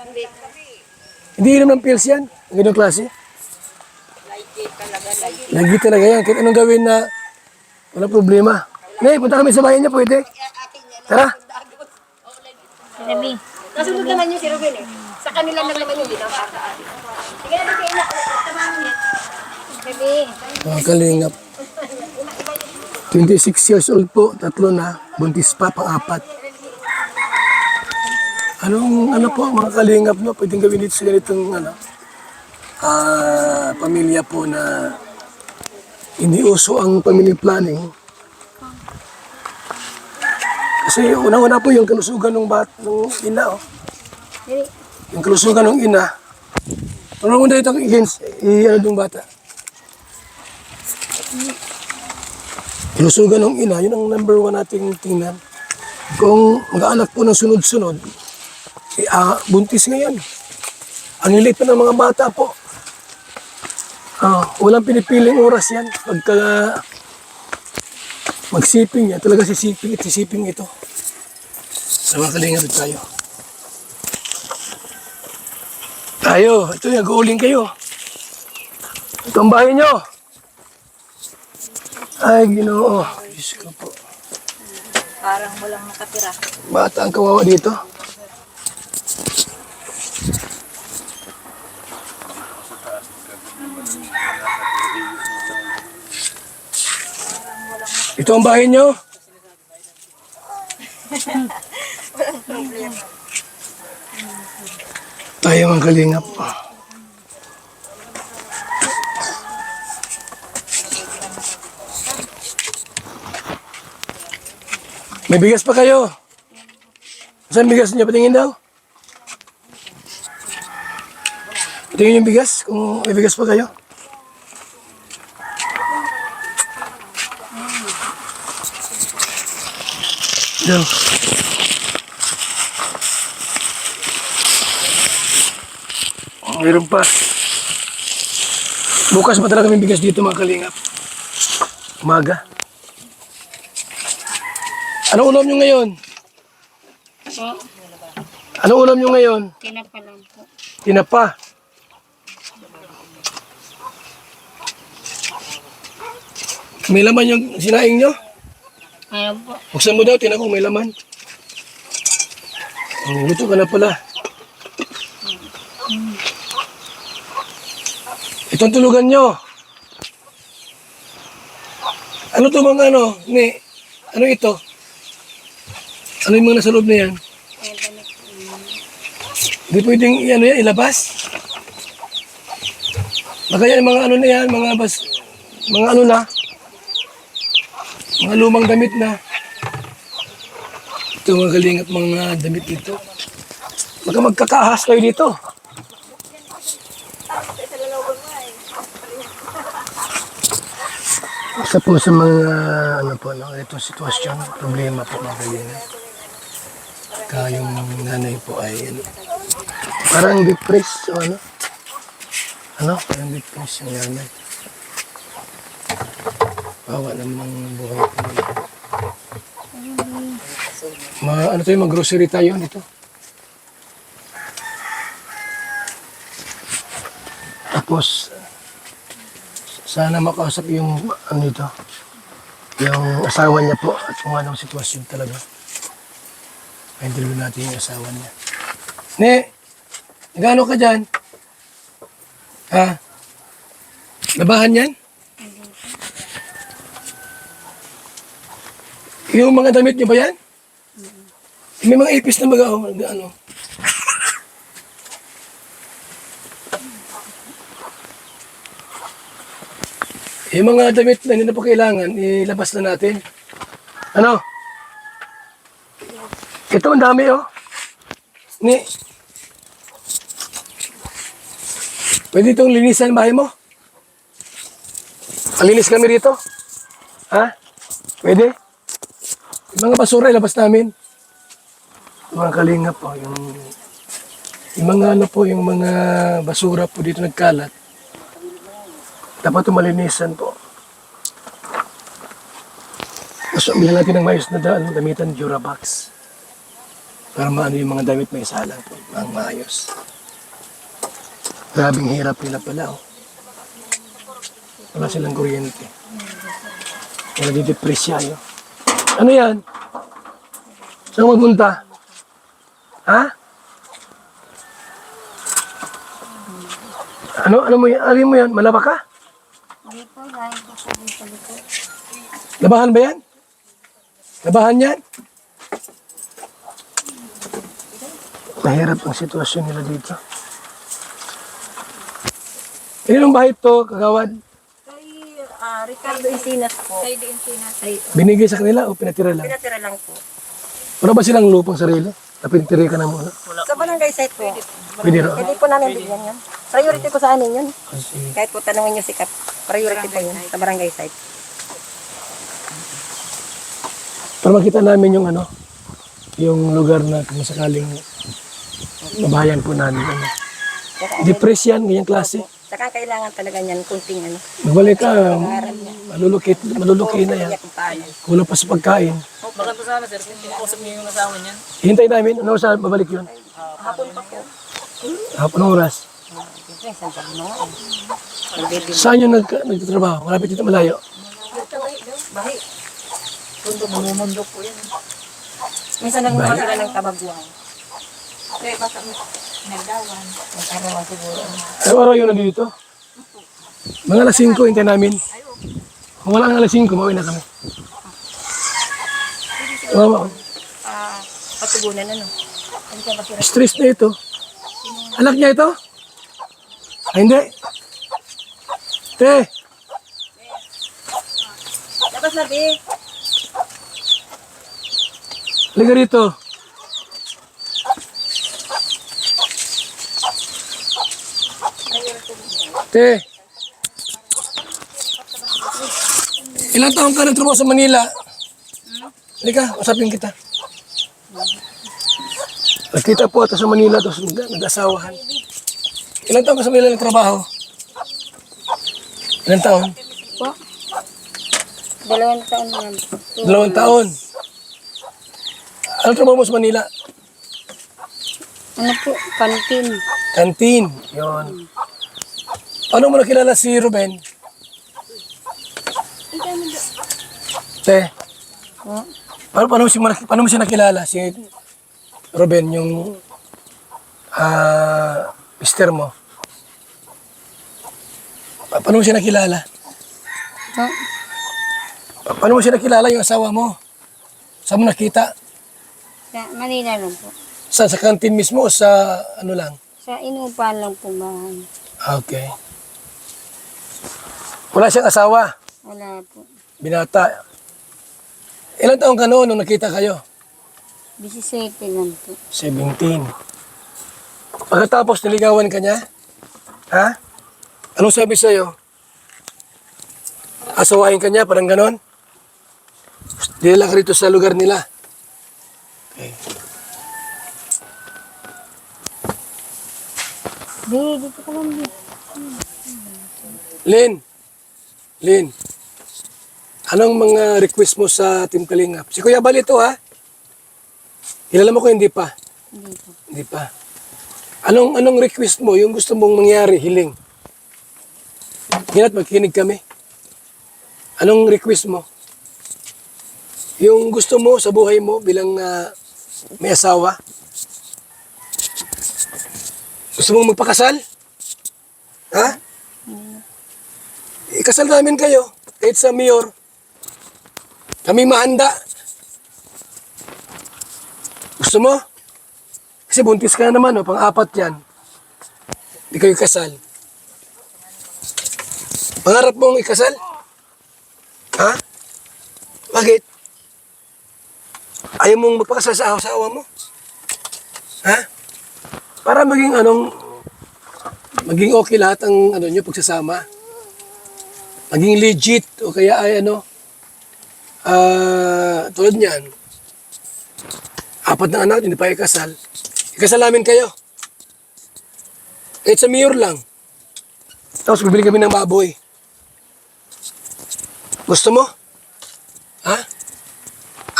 Hindi inom ng pills yan. Ang ganyung klase. Lagi talaga yan. Kahit anong gawin na walang problema. Nay, punta kami sa bayan niya, pwede. Tara. Sinabi. Nasunod naman yung si Ruben eh. Sa kanila lang naman yung binang sige na, sige na. Tamahan niya. Sabi. Mga kalingap. 26 years old po, 3 na, buntis pa, pang-4. Ano po, mga kalingap, no? Pwedeng gawin dito sa ganitong, pamilya po na hindi uso ang family planning. Kasi una-una po yung kalusugan ng ina, oh. Yung kalusugan ng ina. Tulungan na ito, yung bata. Kalusugan ng ina, yun ang number 1 nating tingnan. Kung mag-aanak po ng sunod-sunod, buntis ngayon. Ang lilit pa ng mga bata po. Walang pinipiling oras yan. Pagka magsiping yan, talaga sisiping ito. Sa mga kalingap tayo. Ito yung guuling kayo. Ito ang bahay nyo. Ay, Ginoo. Diyos ko po. Parang walang nakatira. Bata ang kawawa dito. Ito ang bahay nyo? Tayo ang kalingap. May bigas pa kayo? Saan bigas niyo? Patingin daw. Patingin yung bigas, kung may bigas pa kayo. Daw. Mayroon pa. Bukas pa talaga may bigas dito, mga kalingap. Umaga. Anong ulam nyo ngayon? Anong ulam nyo ngayon? Tinapa lang po. Tinapa. May laman yung sinaing nyo? Ayaw po. Buksan mo daw, tinan ko may laman. Luto ka na pala. Itong tulugan nyo. Ano to mga ano? Ano ito? Ano yung mga nasa loob na yan? Hindi pwedeng ilabas? Baka yan mga ano na yan, mga ano na. Mga lumang damit na. Ito mga kalingap mga damit dito. Baka magkakahas kayo dito. Isa po sa mga, ano po, no, itong sitwasyon, problema po mga kalinga. Kaya yung nanay po ay, ano, parang depressed o ano. Ano? Parang depressed yung nanay. Bawa naman ang buhay ko. Ano tayo, mag-grocery tayo nito. Tapos, sana makausap yung, ano ito, yung asawa niya po at kung anong sitwasyon talaga. Pa-interview natin yung asawa niya. Ne, nagano ka dyan? Ha? Labahan yan? Yung mga damit niyo ba yan? May mga ipis na baga, ano. Yung mga damit na hindi na po kailangan, ilabas na natin. Ano? Ito, ang dami, oh. Ni. Pwede itong linisan ang bahay mo? Malinis kami rito. Ha? Pwede? Yung mga basura, ilabas namin. Yung mga kalinga po, yung mga ano po, yung mga basura po dito nagkalat. Dapat ito malinisan po. So, bilang natin ng mayos na damitan, Durabox. Para maano yung mga damit may salang po, ang maayos. Grabing hirap nila pala, oh. Wala silang kuryente. Wala didepresya, oh. Ano yan? Saan magpunta? Ha? Ano mo yan? Ano mo yan? Malaba ka? Hindi po, lahat po po dito likod. Labahan ba yan? Labahan yan? Mahirap ang sitwasyon nila dito. Ilang bahay ito, kagawad? Kay Ricardo Encinas po. Kay Encinas. Ay, Binigay sa kanila o pinatira lang? pinatira lang po. Wala ba silang lupang sarili? Napinitira ka na muna? Sa barangay site po. Pwede rin. Hindi po namin bigyan yun. Priority ko sa amin yun. Kasi, Kahit po tanungin nyo si Kap, priority po yun sa barangay site. para makita namin yung ano, yung lugar na kung sakaling mabahayan po namin. Ano. Depress yan, ganyang klase. Saka kailangan talaga niyan kunting ano. Magbalik ka, malulukit na yan. Kung paano. Kulang pa sa pagkain. Baka po sana sir, kung makausap niyo yung asawa niyan. Hintay namin, ano sa babalik yun? Hapon pa po. Hapon ng oras. Siyempre, isang tabi na nga. Saan yung nagtatrabaho? Malapit dito malayo. Bahay. Mumundok po yan. Minsan nanguha sila ng kabaguan. Kaya baka nagdawan. Nag-arawan siguro. Araw-araw yun nandito? Mga alas 5, hintay namin. Kung wala ang alas 5, mauwi na kami. Wow, Patugunan ano. stress na ito. Anak niya ito? Ay, hindi. Te, Labas na, Bi. halika rito. Te, ilang taon ka nagtrabaho sa Manila? Halika, usapin kita. Nagkita po ito sa Manila, tapos nag-asawahan. Ilang taon ka sa Manila nagtrabaho? Ilang taon? Po? 2 taon naman. 2 taon. Anong trabaho mo sa Manila? Ano po? Kantin. Kantin. Yun. Paano mo nakilala si Ruben? Te, paano mo siya nakilala? Si Ruben, yung mister mo. Paano mo siya nakilala? Po? Paano mo siya nakilala yung asawa mo? Saan mo nakita? Sa Manila lang po. Sa kantin mismo o sa ano lang? Sa inuupahan lang po bahay. Okay. Wala siyang asawa? Wala po. Binata. Ilang taon ka noon nung nakita kayo? 17 lang po. 17. Pagkatapos niligawan ka niya? Ha? Anong sabi sa'yo? Asawahin ka niya, parang ganon. Dinala ka rito sa lugar nila. Okay. Lin, anong mga request mo sa Team Kalingap? Si Kuya Bal ito, ha? Kilala mo ko, hindi pa? Hindi pa. Anong request mo? Yung gusto mong mangyari, hiling. Hina't magkinig kami. Anong request mo? Yung gusto mo sa buhay mo bilang may asawa? Gusto mong magpakasal? Ha? Ikasal namin kayo, kahit sa mayor. Kami mahanda. Gusto mo? Kasi buntis ka na naman, no? Pang-apat yan. Hindi kayo kasal. Pangarap mong ikasal? Ha? Bakit? Ayaw mong magpakasal sa asawa mo? Ha? Para maging okay lahat ang nyo pagsasama. Maging legit o kaya ay tulad niyan. 4 na anak, hindi pa ikasal. Ikasal namin kayo. Kahit sa mayor lang. Tapos bibili kami ng baboy. Gusto mo? Ha?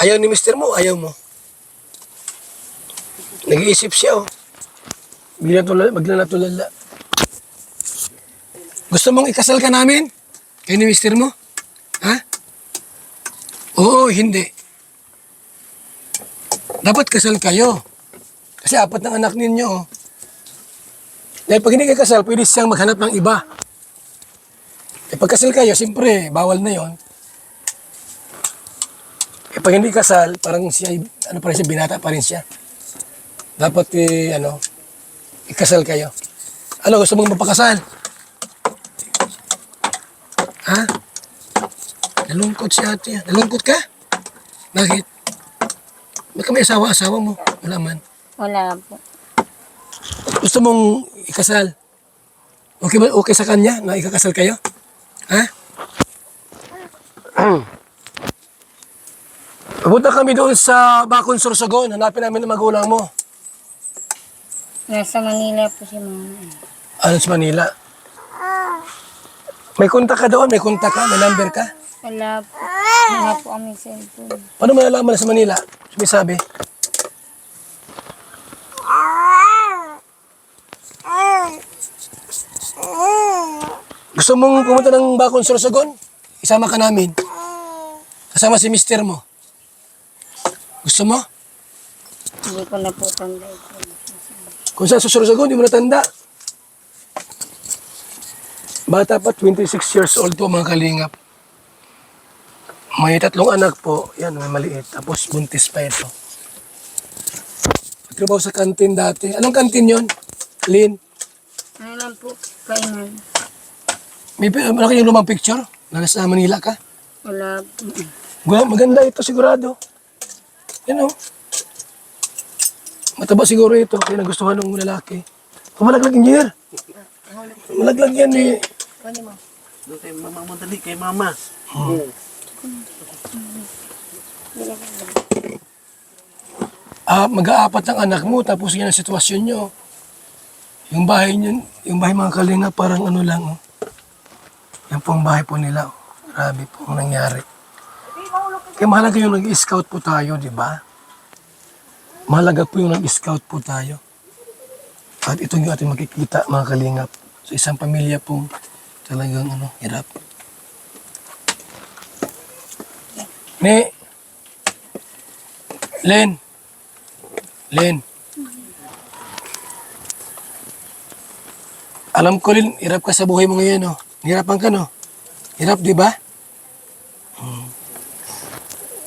Ayaw ni mister mo, ayaw mo. Nag-iisip siya, oh. Bigla natulala. Gusto mong ikasal ka namin? Kayo ni mister mo? Ha? Oo, hindi. Dapat kasal kayo. Kasi 4 ng anak ninyo, oh. Dahil pag hindi kayo kasal, pwede siyang maghanap ng iba. Eh pag kasal kayo, siyempre, bawal na yon. Eh pag hindi kasal, parang siya, pa rin siya, binata pa rin siya. Dapat, ikasal kayo. Ano, gusto mong magpakasal? Ha? Nalungkot si ate. Nalungkot ka? Bakit? Baka may asawa mo. Wala man. Wala po. Gusto mong ikasal? Okay ba? Okay sa kanya na ikakasal kayo? Ha? Pupunta kami doon sa Bacon, Sorsogon. Hanapin namin ang magulang mo. Nasa Manila po si mama. Ano sa Manila? May kontak ka doon? May kontak ka? May number ka? Wala po. Wala po kami cellphone. Paano malalaman na sa Manila? Sabi. Gusto mong pumunta ng Bacon, Sorsogon? Isama ka namin. Kasama si mister mo. Gusto mo? Hindi ko na po tanda ito. Kung saan sa Sorsogon, hindi mo natanda. Bata pa, 26 years old po mga kalingap. May 3 anak po. Yan, may maliit. Tapos buntis pa ito. Trabaho sa kantin dati. Anong kantin yon, Lynn? Ano lang po? Kainan. May malaki yung lumang picture? Na nasa Manila ka? Wala po. Maganda ito sigurado. Yan, oh. Mataba siguro ito. Kaya nagustuhan ng lalaki. Malaglag engineer. Malaglag yan eh. Doon kay mama mo, dali kay mama. Mag-aapat ang anak mo, tapos yan ang sitwasyon nyo. Yung bahay mga kalinga, parang lang, oh. Yan po ang bahay po nila, oh. Grabe po ang nangyari. Kaya mahalaga yung nag-scout po tayo, di ba? Mahalaga po yung nag-scout po tayo. At ito yung ating makikita, mga kalingap. Sa isang pamilya pong talagang hirap. Len. Alam ko, Len, hirap ka sa buhay mo ngayon, no? Hirapan ka, no? Hirap, di ba?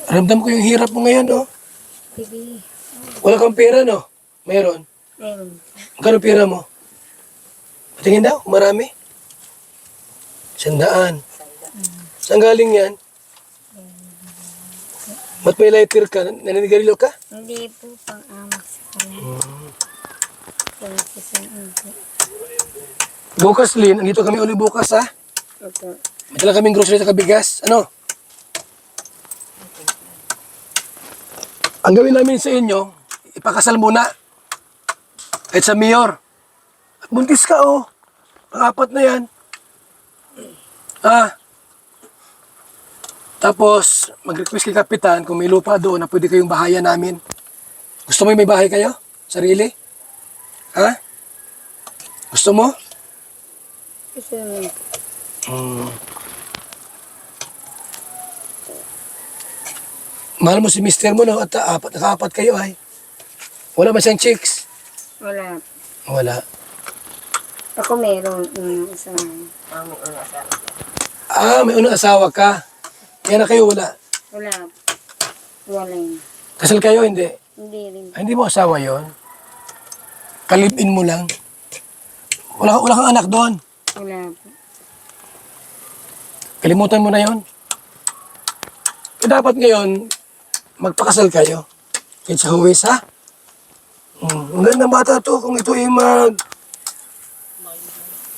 Ramdam ko yung hirap mo ngayon, no? Sige. Wala kang pera, no? Mayroon. Magkano pera mo? Patingin daw, marami. 100. Saan galing yan? Ba't may lighter ka? Naninigarilyo ka? Hindi po pang-amak sa kanila. Thank you so much. Bukas, Lin. Andito kami ulit bukas, ha? Opo. May dala kaming grocery at bigas. Ano? Ang gawin namin sa inyo, ipakasal muna. Kahit sa mayor. At buntis ka, oh. Pang-apat na yan. Tapos, mag-request kay Kapitan kung may lupa doon na pwede kayong bahayan namin. Gusto mo yung may bahay kayo? Sarili? Ha? Gusto mo? Kasi naman. Mahal mo si mister mo, no? At nakaapat kayo, ay. Wala ba siyang chicks? Wala. Wala. Ako meron isang... May unang asawa ka. Kaya na kayo wala. Wala. Wala yun. Kasal kayo, hindi. Hindi rin. Hindi mo asawa yon. Kalibin mo lang. Wala kang anak doon. Wala po. Kalimutan mo na yon. Dapat ngayon, magpakasal kayo. Kahit sa huwes, ha? Ang gandang bata to. Kung ito ay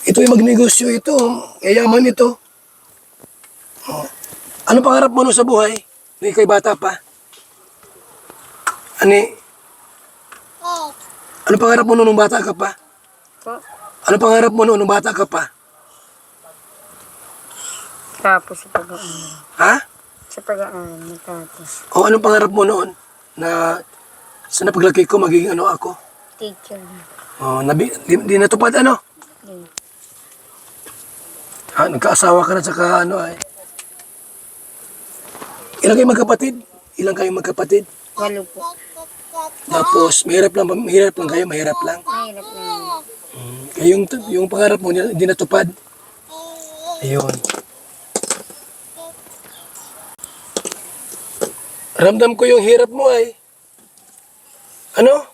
magnegosyo ito. Yayaman ito. Ano pangarap mo no sa buhay? Hindi kay bata pa. Ano pangarap mo nung bata ka pa? Po. Ano pangarap mo nung bata ka pa? Tapos sa pag-aaral. Ha? Sa pag-aaral. Tapos. O anong pangarap mo noon? Na sa napaglaki ko, magiging ano ako? Teacher. O, di natupad ano? Nagkaasawa ka na saka ano ay. Ilan kayo magkapatid? Ilan kayo magkapatid? 8 po. Tapos, mahirap lang kayo, mahirap lang. Mahirap na yun. Kaya yung pangarap mo, hindi natupad. Ayun. Ramdam ko yung hirap mo ay. Ano?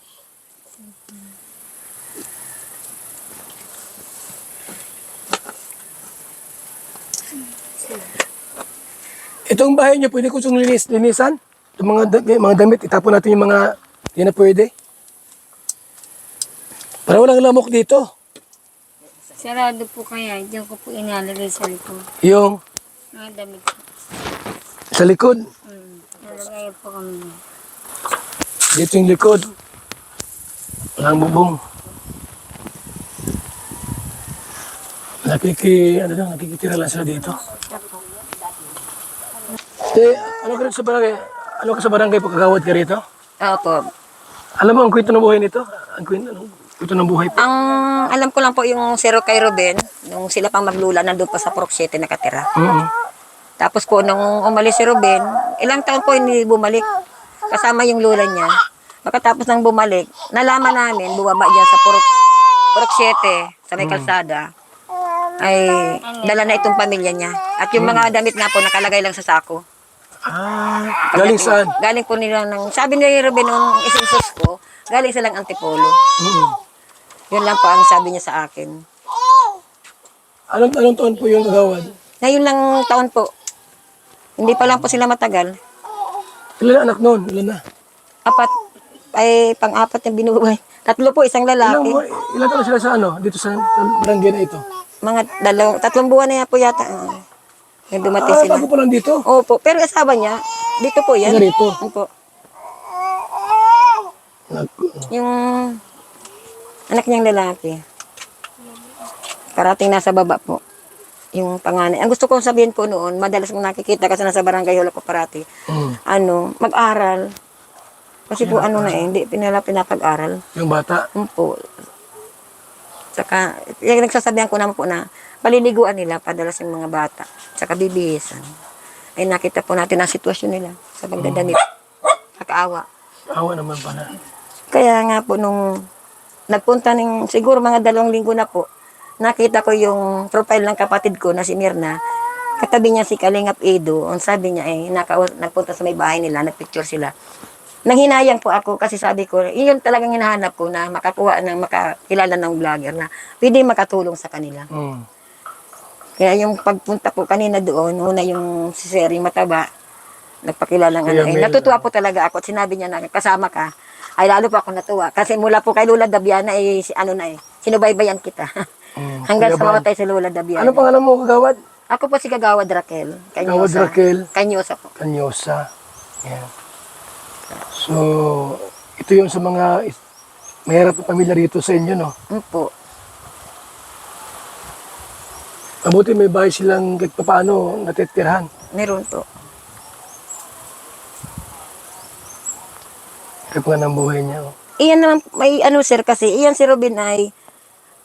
Itong bahay niyo, pwede ko itong linisan? Itong mga damit, itapon natin yung mga hindi na pwede. Para walang lamok dito. Sarado po kaya. Diyan ko po inalagay sa likod. Yung Mga damit po. sa likod. Nalagay po kami. Dito yung likod. Walang bubong. Nakikitira lang sila dito. Ano ka sa barangay? Ano ka sa barangay pagkagawad ka rito? Opo. Alam mo ang kwento ng buhay nito? Ang kwento ng buhay po. Ang alam ko lang po yung Zero kay Ruben, nung sila pang maglula, nandun pa sa Purok 7 nakatira. Tapos po, nung umalis si Ruben, ilang taon po hindi bumalik. Kasama yung lula niya. Pagkatapos nang bumalik, nalaman namin, bumaba dyan sa Purok 7, sa may kalsada, ay dala na itong pamilya niya. At yung mga damit nga po, nakalagay lang sa sako. Galing saan? Galing po nila ng, sabi ni Ruben nung isinsus ko, galing silang Antipolo. Yun lang po ang sabi niya sa akin. Anong taon po yung kagawad? Ngayon lang taon po. Hindi pa lang po sila matagal. Ilan anak noon? Ilan na? 4, ay pang-4 yung binubuhay. 3 po, isang lalaki. Ilan taon sila sa ano? Dito sa barangay na ito? Mga 3 buwan na yan po yata. Yung dumating sila. Bago pa lang dito? Opo, pero asawa niya, dito po yan. Dito? Opo. Yung anak niyang lalaki. Parating nasa baba po. Yung panganay. Ang gusto kong sabihin po noon, madalas kong nakikita kasi nasa barangay hula ko parati. Mag-aral. Kasi po hindi pinapag-aral. Yung bata? Po. Saka, yung nagsasabihan ko naman po na paliliguan nila, padalas yung mga bata. Saka bibihisan. Ay nakita po natin ang sitwasyon nila sa pagdadamit. Nakaawa. Awa naman pala. Kaya nga po nung nagpunta siguro mga 2 linggo na po, nakita ko yung profile ng kapatid ko na si Mirna. Katabi niya si Kalingap Edo. Ang sabi niya nagpunta sa may bahay nila, nagpicture sila. Nanghinayang po ako kasi sabi ko, yun talagang hinahanap ko na makakilala ng vlogger na pwede makatulong sa kanila. Kaya yung pagpunta ko kanina doon, una yung si Sering Mataba, nagpakilala nga natutuwa po talaga ako at sinabi niya na kasama ka. Ay lalo po ako natuwa kasi mula po kay Lola Dabiana sinubaybayan kita. Hanggang sa mamatay si Lola Dabiana. Ano pangalan mo kagawad? Ako po si Kagawad Raquel. Kagawad Raquel. Kanyosa po. Kanyosa. Yan. So, ito yung sa mga mahirap na pamilya rito sa inyo, no? Po. Mabuti may bahay silang kahit paano natitirhan. Meron po. Kaya pa ng buhay niya. Oh. Iyan naman, may ano sir kasi, iyan si Ruben ay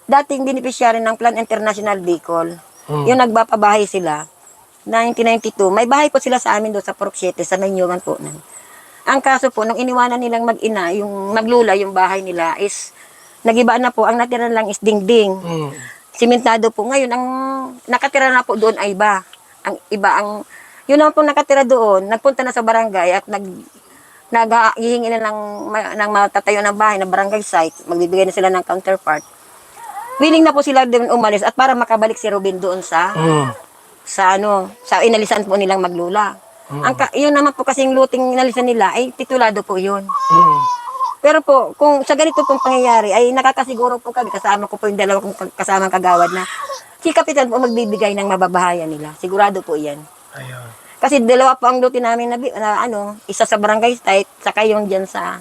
dating beneficiary ng Plan International Bicol. Yung nagpapabahay sila, 1992, may bahay po sila sa amin doon sa Purok 7, sa Nanyugan po. Ang kaso po, nung iniwanan nilang mag-ina, yung maglula, yung bahay nila is, nagibaan na po, ang natira lang is dingding. Simentado po. Ngayon, ang nakatira na po doon ay iba. Yun naman po nakatira doon, nagpunta na sa barangay at naghihingi na ng matatayo ng bahay na barangay site, magbibigay na sila ng counterpart. Willing na po sila din umalis at para makabalik si Ruben doon sa inalisan po nilang maglula. Yun naman po kasing luting inalisan nila ay titulado po yun. Pero po, kung sa ganito pong pangyayari, ay nakakasiguro po kami, kasama ko po yung dalawa kong kasamang kagawad na si Kapitan po magbibigay ng mababahayan nila. Sigurado po yan. Ayun. Kasi dalawa po ang luti namin na isa sa barangay site, saka yung dyan sa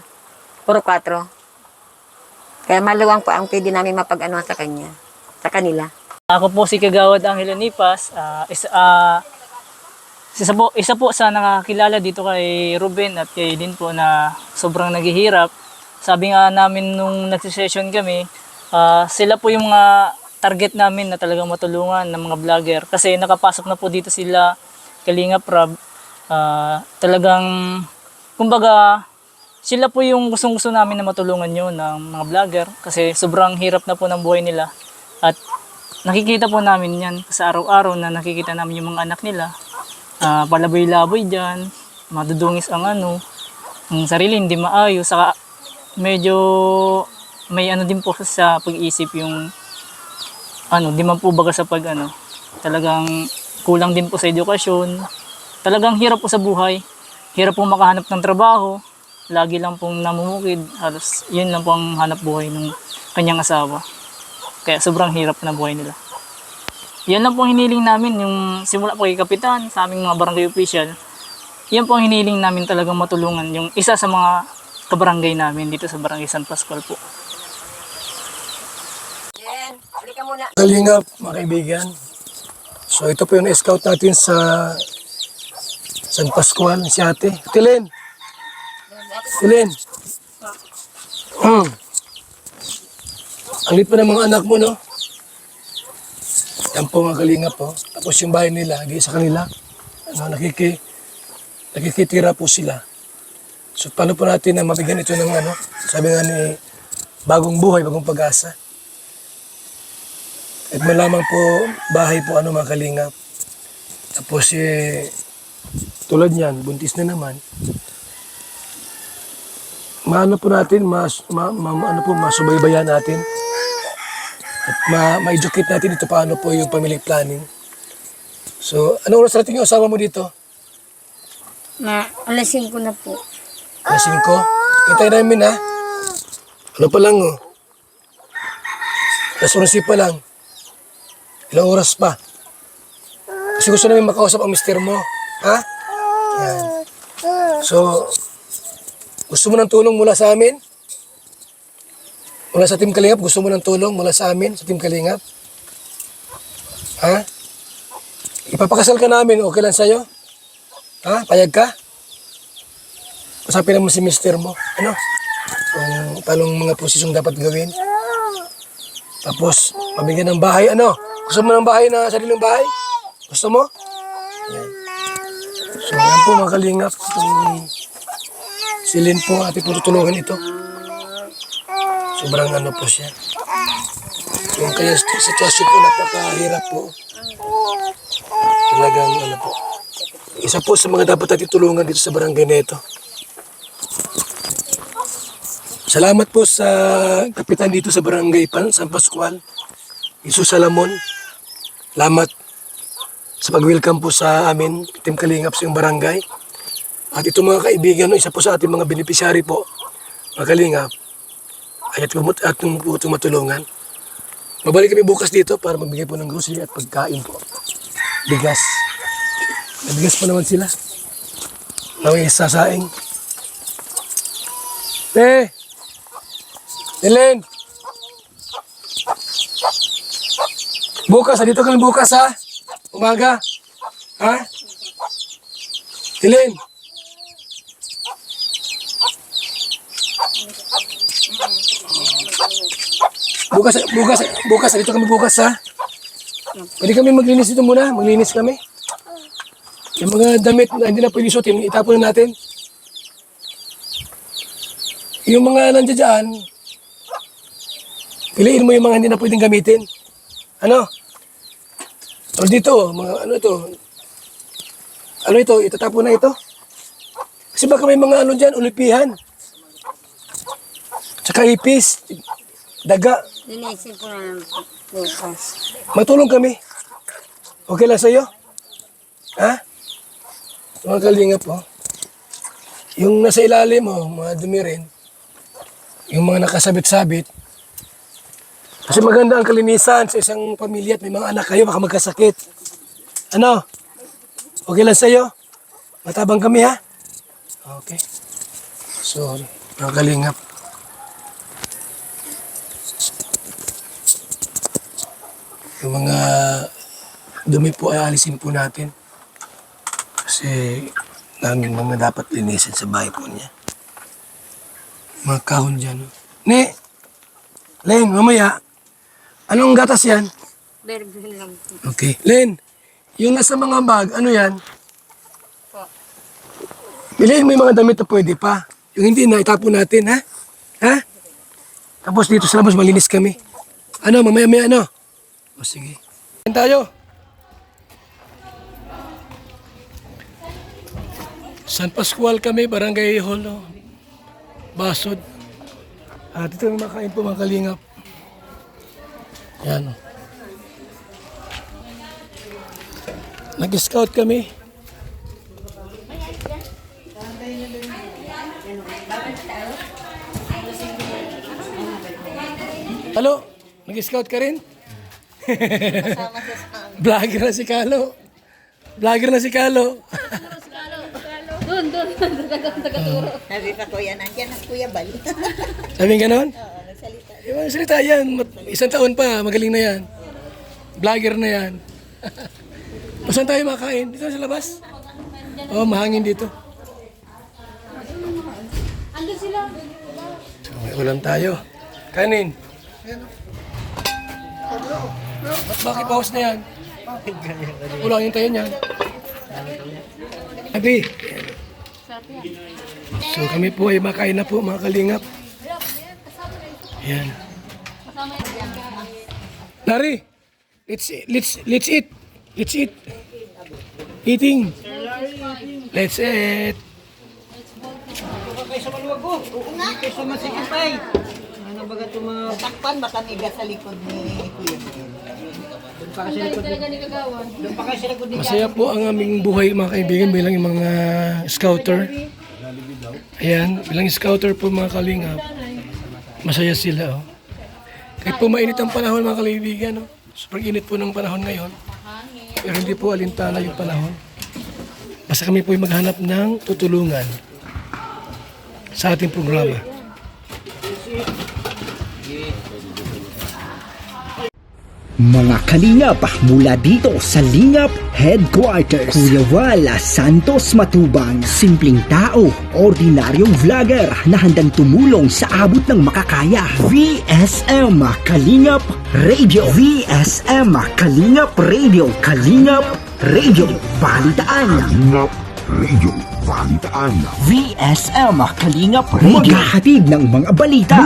Puro 4. Kaya maluwang po ang pwede namin mapag-ano sa kanya, sa kanila. Ako po si Kagawad Angelo Nipas. Isa po sa nakakilala dito kay Ruben at kay din po na sobrang naghihirap. Sabi nga namin nung nagsisession kami, sila po yung mga target namin na talagang matulungan ng mga vlogger. Kasi nakapasok na po dito sila, Kalingap Rab. Talagang, kumbaga, sila po yung gustong-gusto namin na matulungan yun ng mga vlogger. Kasi sobrang hirap na po ng buhay nila. At nakikita po namin yan sa araw-araw na nakikita namin yung mga anak nila. Palaboy-laboy dyan, madudungis ang ang sarili hindi maayos. Saka medyo may din po sa pag-isip yung di man po baga sa talagang kulang din po sa edukasyon. Talagang hirap po sa buhay. Hirap po makahanap ng trabaho. Lagi lang pong namumukid. Halos yun lang po ang hanap buhay ng kanyang asawa. Kaya sobrang hirap na buhay nila. Yan lang po ang hiniling namin, yung simula po kay Kapitan, sa aming mga barangay official. Yan po ang hiniling namin talagang matulungan, yung isa sa mga kabarangay namin dito sa Barangay San Pascual po. Kalingap, mga kaibigan. So ito po yung scout natin sa San Pascual, si ate. Tilin! Tilin! Ang lit pa ng mga anak mo, no? Yan po mga kalingap po. Tapos yung bahay nila, di sa kanila. Nakikitira po sila. So paano po natin na mabigyan ito ng sabi nga ni bagong buhay, bagong pag-asa. At malamang po bahay po mga kalingap. Tapos tulad niyan, buntis na naman. Maano po natin, masubaybayan natin. At ma-educate natin ito paano po yung family planning. So, anong oras natin yung asawa mo dito? Alas 5 na po. Alas 5? Hintay namin ha. Ano pa lang Alas 11 pa lang. Ilang oras pa? Kasi gusto namin makausap ang mister mo. Ha? Yan. So, gusto mo ng tulong mula sa amin? Mula sa Team Kalingap, gusto mo ng tulong mula sa amin, sa Team Kalingap? Ha? Ipapakasal ka namin, okay lang sa'yo? Ha? Payag ka? Usapin naman si mister mo. Kung talong mga posisyon dapat gawin. Tapos, mabigyan ng bahay. Gusto mo ng bahay na sariling bahay? Gusto mo? Yan. So, yan po mga Kalingap. Si Lynn po, ating tutulungan ito. Sobrang po siya. Yung kaya sitwasyon po, napakahirap po. Talagang po. Isa po sa mga dapat natin tulungan dito sa barangay na ito. Salamat po sa kapitan dito sa barangay San Pascual, Jesus Salamon. Salamat sa pag-welcome po sa amin, Team Kalingap sa yung barangay. At ito mga kaibigan, isa po sa ating mga beneficiary po, mga Kalingap, ay atong matulungan. Mabalik kami bukas dito para magbigay po ng grocery at pagkain po. bigas. May bigas pa naman sila. Na may sasaing. Ellen! Bukas, dito ka lang bukas ha? Umaga. Ha? Ellen! Bukas, dito kami bukas ha? Pwede kami maglinis dito muna, maglinis kami. Yung mga damit na hindi na pwede suotin, itapon na natin. Yung mga nandiyan dyan, piliin mo yung mga hindi na pwedeng gamitin. Ano? O dito, mga ano ito? Ano ito? Itatapon na ito? Kasi baka may mga ano dyan, ulipihan. Tsaka ipis, daga. Linisin ko na bukas. Matulong kami. Okay lang sa'yo? Ha? Mga kalingap po. Yung nasa ilalim mo, mga dumi rin. Yung mga nakasabit-sabit. Kasi maganda ang kalinisan sa isang pamilya at may mga anak kayo, baka magkasakit. Ano? Okay lang sa'yo? Matabang kami ha? Okay. Sorry. Mga kalingap. Yung mga dumi po ay alisin po natin. Kasi daming mga dapat linisin sa bahay po niya. Mga kahon dyan. No? Len, mamaya. Anong gatas yan? Berbil lang. Okay. Len, yung nasa mga bag, ano yan? Bilihin mo yung mga damit na pwede pa. Yung hindi na, itapon natin, ha? Ha? Tapos dito sa labas, malinis kami. Ano, mamaya-maya, ano? O sige. Yan tayo. San Pascual kami, Barangay Hall, no? Basod. Dito na makain po mga kalingap. Yan. Nag-scout kami. Halo, nag-scout ka rin? Vlogger na si Kalo. Vlogger na si Kalo. Doon. Sabi pa kuya, nandiyan ang kuya Bal. Sabi nga noon? Oo, nagsalita. Salita yan. Isang taon pa, magaling na yan. Vlogger na yan. Saan tayo makain? Dito sa labas? Oo, mahangin dito. Ando sila. So, may ulam tayo. Kanin. Bakit paus na yan? Ulangin tayo niyan. Abi. So kami po ay makain na po mga kalingap. Yan. Nari, let's eat. Let's eat. Eating. Let's eat. Takpan baka miga sa likod ni kuya. Masaya po ang aming buhay mga kaibigan bilang yung mga scouter. Ayan, bilang scouter po mga kalingap. Masaya sila. Oh. Kahit po mainit ang panahon mga kaibigan. Oh. Super init po ng panahon ngayon. Pero hindi po alintana yung panahon. Basta kami po ay maghanap ng tutulungan sa ating programa. Mga kalingap mula dito sa Lingap Headquarters, Kuya Wala Santos Matubang, simpleng tao, ordinaryong vlogger na handang tumulong sa abot ng makakaya. VSM Kalingap Radio, VSM Kalingap Radio, Kalingap Radio, Balitaan. Kalingap Radio, Balitaan. VSM Kalingap Radio, maghahatid ng mga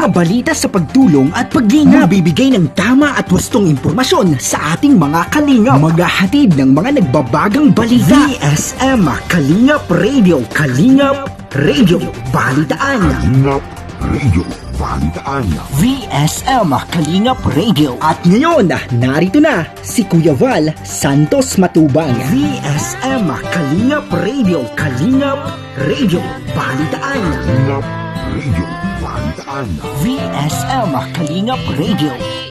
balita sa pagtulong at paglingap, magbibigay ng tama at wastong impormasyon sa ating mga kalingap, maghahatid ng mga nagbabagang balita. VSM Kalingap Radio, Kalingap Radio, Balitaan. Kalingap Radio, Balitaan. VSM Kalingap Radio. At ngayon, narito na si Kuya Val Santos Matubang. VSM Kalingap Radio, Kalingap Radio, Balitaan. Kalingap Radio, Balitaan. VSM Kalingap Radio.